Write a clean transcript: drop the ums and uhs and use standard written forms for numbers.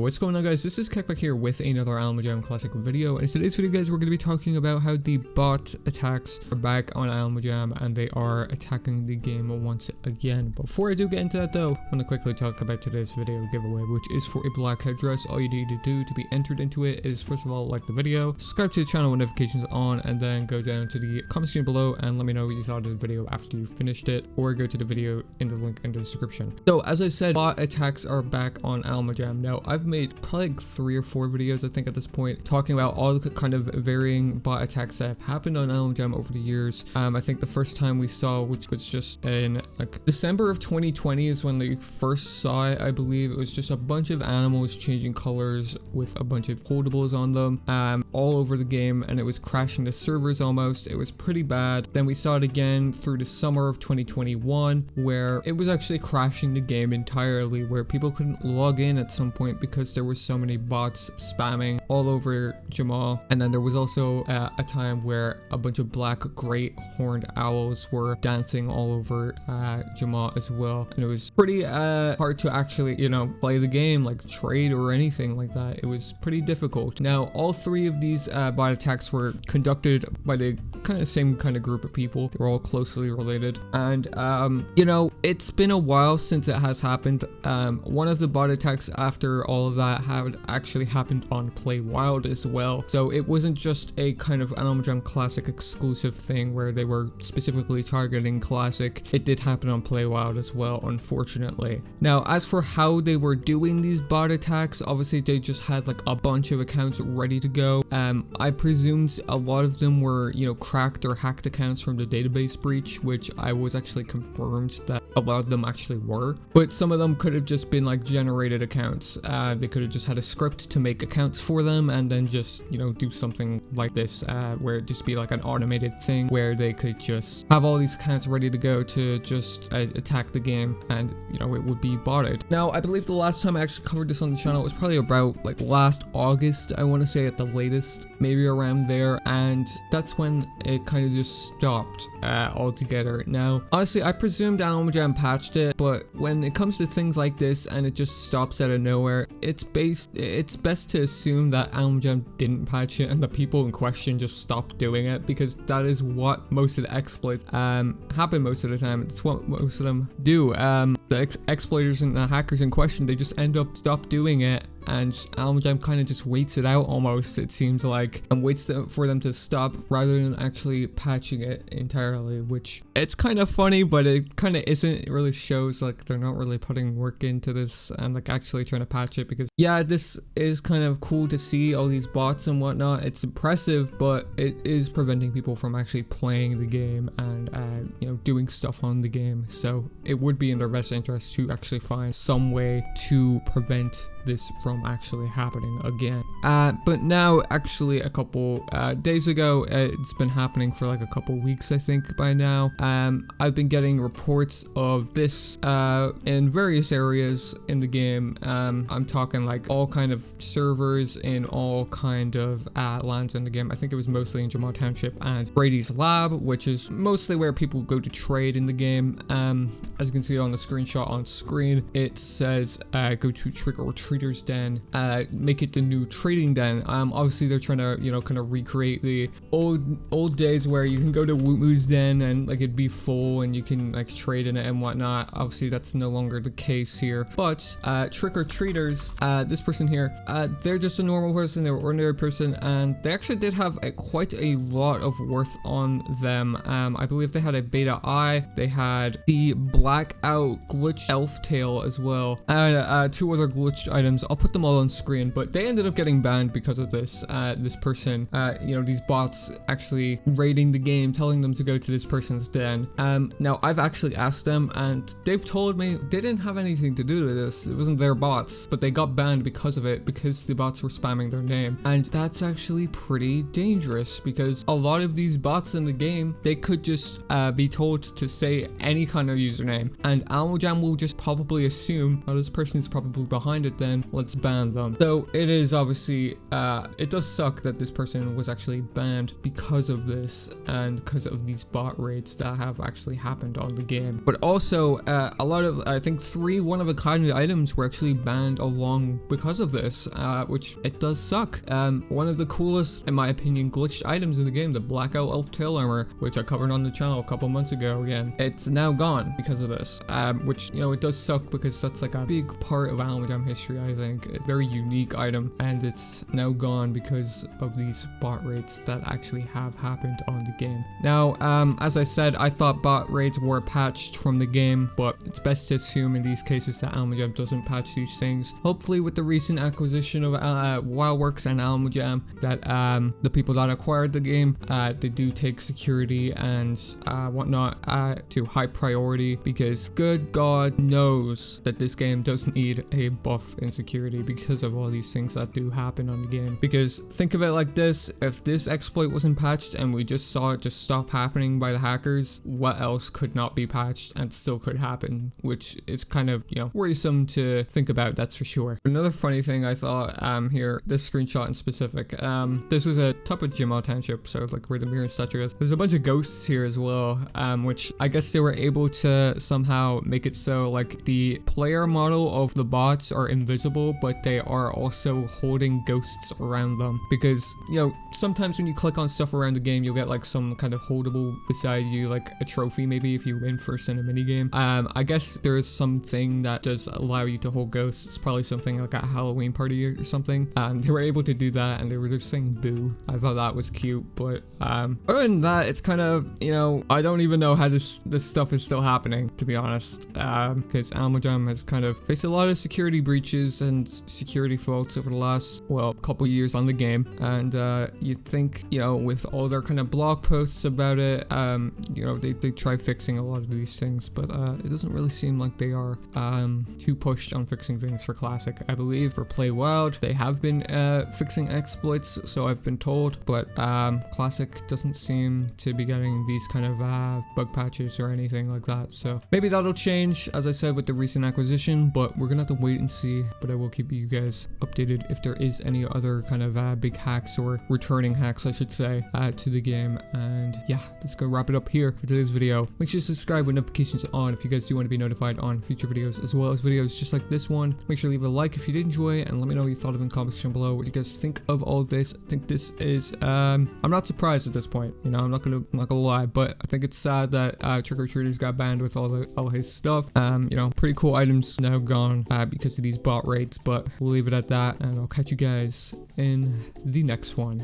What's going on, guys? This is Kickback here with another Alma Jam Classic video, and in today's video, guys, we're going to be talking about how the bot attacks are back on Alma Jam and they are attacking the game once again. Before I do get into that though, I want to quickly talk about today's video giveaway, which is for a black headdress. All you need to do to be entered into it is, first of all, like the video, subscribe to the channel with notifications on, and then go down to the comment section below and let me know what you thought of the video after you finished it, or go to the video in the link in the description. So as I said, bot attacks are back on Alma Jam. Now, I've made probably like 3 or 4 videos, I think, at this point, talking about all the kind of varying bot attacks that have happened on Alma Jam over the years. I think the first time we saw, which was just in like December of 2020 is when they first saw it, I believe. It was just a bunch of animals changing colors with a bunch of holdables on them all over the game, and it was crashing the servers almost. It was pretty bad. Then we saw it again through the summer of 2021 where it was actually crashing the game entirely, where people couldn't log in at some point because there were so many bots spamming all over Jamal. And then there was also a time where a bunch of black great horned owls were dancing all over Jamal as well, and it was pretty hard to actually, you know, play the game, like trade or anything like that. It was pretty difficult. Now, all 3 of these bot attacks were conducted by the kind of same kind of group of people. They're all closely related, and you know, it's been a while since it has happened. One of the bot attacks after all of that had actually happened on Play Wild as well, so it wasn't just a kind of Alma Jam Classic exclusive thing where they were specifically targeting Classic. It did happen on Play Wild as well, unfortunately. Now, as for how they were doing these bot attacks, obviously they just had like a bunch of accounts ready to go. I presumed a lot of them were, you know, cracked or hacked accounts from the database breach, which I was actually confirmed that a lot of them actually were, but some of them could have just been like generated accounts. They could have just had a script to make accounts for them and then just, you know, do something like this where it just be like an automated thing where they could just have all these accounts ready to go to just attack the game, and, you know, it would be botted. Now, I believe the last time I actually covered this on the channel was probably about like last August, I want to say, at the latest, maybe around there, and that's when it kind of just stopped altogether. Now, honestly, I presumed Alma Jam patched it, but when it comes to things like this and it just stops out of nowhere, it's best to assume that Alma Jam didn't patch it and the people in question just stopped doing it, because that is what most of the exploits happen most of the time. It's what most of them do. The exploiters and the hackers in question, they just end up stop doing it, and Alma Jam kind of just waits it out almost, it seems like, and waits for them to stop rather than actually patching it entirely, which it's kind of funny, but it kind of isn't. It really shows like they're not really putting work into this and like actually trying to patch it, because yeah, this is kind of cool to see all these bots and whatnot. It's impressive, but it is preventing people from actually playing the game and you know, doing stuff on the game. So it would be in their best interest to actually find some way to prevent this from actually happening again. But now, actually, a couple days ago, it's been happening for like a couple weeks, I think, by now. I've been getting reports of this in various areas in the game. I'm talking like all kind of servers in all kind of lands in the game. I think it was mostly in Jamal Township and Brady's Lab, which is mostly where people go to trade in the game. As you can see on the screenshot on screen, it says go to Trick or Treater's Den, make it the new trading den. Obviously they're trying to, you know, kind of recreate the old days where you can go to Woot Moo's Den and like it'd be full and you can like trade in it and whatnot. Obviously that's no longer the case here, but Trick or Treaters, this person here, they're just a normal person. They're an ordinary person, and they actually did have quite a lot of worth on them. I believe they had a beta eye, they had the blackout glitch elf tail as well, and 2 other glitched items. I'll put them all on screen, but they ended up getting banned because of this. This person, you know, these bots actually raiding the game, telling them to go to this person's den. Now I've actually asked them, and they've told me they didn't have anything to do with this. It wasn't their bots, but they got banned because of it, because the bots were spamming their name. And that's actually pretty dangerous, because a lot of these bots in the game, they could just be told to say any kind of username, and Alma Jam will just probably assume, oh, this person is probably behind it then, again, let's ban them. So it is obviously, it does suck that this person was actually banned because of this and because of these bot raids that have actually happened on the game. But also, a lot of, I think 3 one-of-a-kind items were actually banned along because of this, which it does suck. One of the coolest, in my opinion, glitched items in the game, the Blackout Elf Tail Armor, which I covered on the channel a couple months ago again, it's now gone because of this, which, you know, it does suck because that's like a big part of Alma Jam history, I think. A very unique item, and it's now gone because of these bot raids that actually have happened on the game. Now, as I said, I thought bot raids were patched from the game, but it's best to assume in these cases that Alma Jam doesn't patch these things. Hopefully with the recent acquisition of WildWorks and Alma Jam, that the people that acquired the game, they do take security and whatnot to high priority, because good God knows that this game does need a buff in security because of all these things that do happen on the game. Because think of it like this, if this exploit wasn't patched and we just saw it just stop happening by the hackers, what else could not be patched and still could happen, which is kind of, you know, worrisome to think about, that's for sure. Another funny thing I thought here, this screenshot in specific, this was a top of Jimmo Township, so like where the mirror statue is. There's a bunch of ghosts here as well, which I guess they were able to somehow make it so like the player model of the bots are invisible, but they are also holding ghosts around them, because, you know, sometimes when you click on stuff around the game, you'll get like some kind of holdable beside you, like a trophy maybe if you win first in a mini game. I guess there is something that does allow you to hold ghosts. It's probably something like a Halloween party or something. They were able to do that, and they were just saying boo. I thought that was cute, but other than that, it's kind of, you know, I don't even know how this stuff is still happening, to be honest, because Alma Jam has kind of faced a lot of security breaches and security faults over the last, well, couple years on the game, and you'd think, you know, with all their kind of blog posts about it, you know, they try fixing a lot of these things, but it doesn't really seem like they are too pushed on fixing things for Classic. I believe for Play Wild, they have been fixing exploits, so I've been told, but Classic doesn't seem to be getting these kind of bug patches or anything like that, so maybe that'll change, as I said, with the recent acquisition, but we're gonna have to wait and see. But I will keep you guys updated if there is any other kind of big hacks, or returning hacks I should say, to the game. And yeah, let's go wrap it up here for today's video. Make sure to subscribe with notifications on if you guys do want to be notified on future videos, as well as videos just like this one. Make sure to leave a like if you did enjoy it, and let me know what you thought of in the comment section below. What you guys think of all this? I think this is I'm not surprised at this point, you know, I'm not gonna lie, but I think it's sad that Trick or Treaters got banned with all his stuff. You know, pretty cool items now gone because of these bot raids, but we'll leave it at that, and I'll catch you guys in the next one.